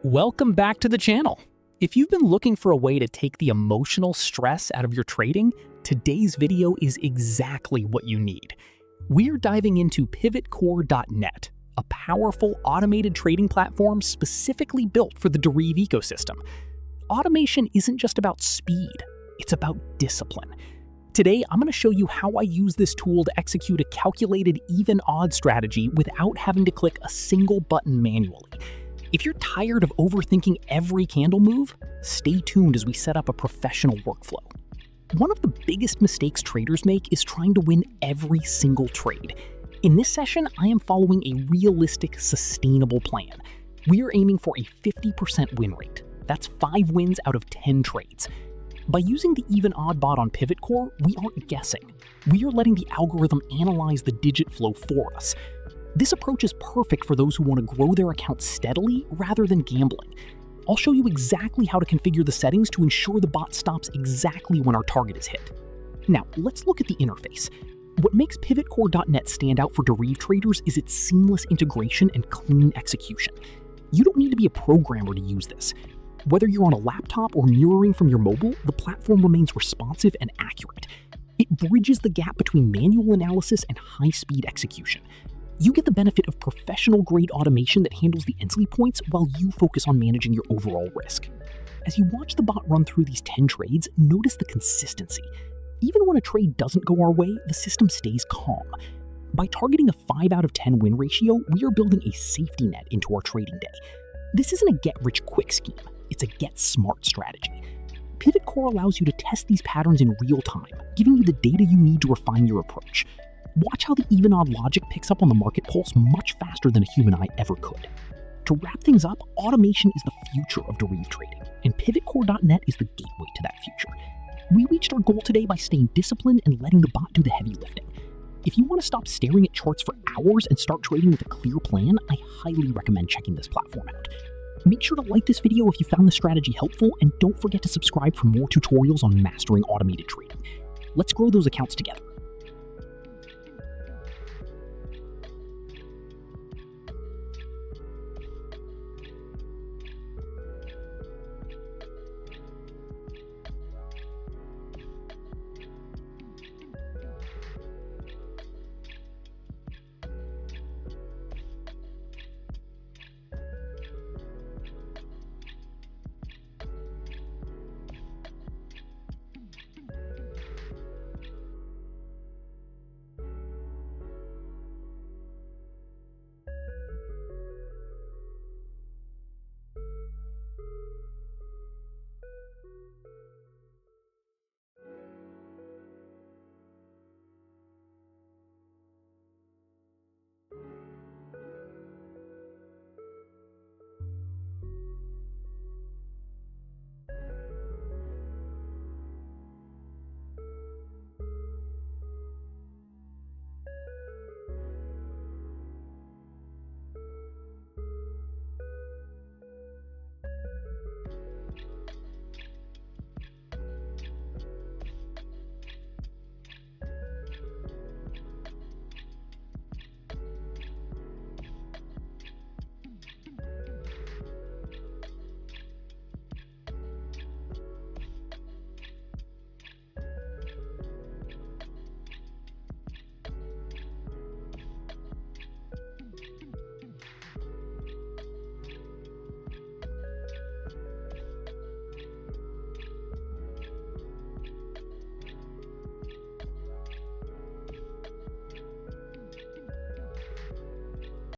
Welcome back to the channel. If you've been looking for a way to take the emotional stress out of your trading, today's video is exactly what you need. We're diving into PivotCore.net, a powerful automated trading platform specifically built for the Deriv ecosystem. Automation isn't just about speed, it's about discipline. Today, I'm going to show you how I use this tool to execute a calculated even odd strategy without having to click a single button manually. If you're tired of overthinking every candle move, stay tuned as we set up a professional workflow. One of the biggest mistakes traders make is trying to win every single trade. In this session, I am following a realistic, sustainable plan. We are aiming for a 50% win rate. That's 5 wins out of 10 trades. By using the even odd bot on PivotCore, we aren't guessing. We are letting the algorithm analyze the digit flow for us. This approach is perfect for those who want to grow their account steadily rather than gambling. I'll show you exactly how to configure the settings to ensure the bot stops exactly when our target is hit. Now, let's look at the interface. What makes PivotCore.net stand out for Deriv traders is its seamless integration and clean execution. You don't need to be a programmer to use this. Whether you're on a laptop or mirroring from your mobile, the platform remains responsive and accurate. It bridges the gap between manual analysis and high-speed execution. You get the benefit of professional-grade automation that handles the entry points while you focus on managing your overall risk. As you watch the bot run through these 10 trades, notice the consistency. Even when a trade doesn't go our way, the system stays calm. By targeting a 5 out of 10 win ratio, we are building a safety net into our trading day. This isn't a get-rich-quick scheme, it's a get-smart strategy. PivotCore allows you to test these patterns in real time, giving you the data you need to refine your approach. Watch how the even-odd logic picks up on the market pulse much faster than a human eye ever could. To wrap things up, automation is the future of Deriv trading, and PivotCore.net is the gateway to that future. We reached our goal today by staying disciplined and letting the bot do the heavy lifting. If you want to stop staring at charts for hours and start trading with a clear plan, I highly recommend checking this platform out. Make sure to like this video if you found the strategy helpful, and don't forget to subscribe for more tutorials on mastering automated trading. Let's grow those accounts together.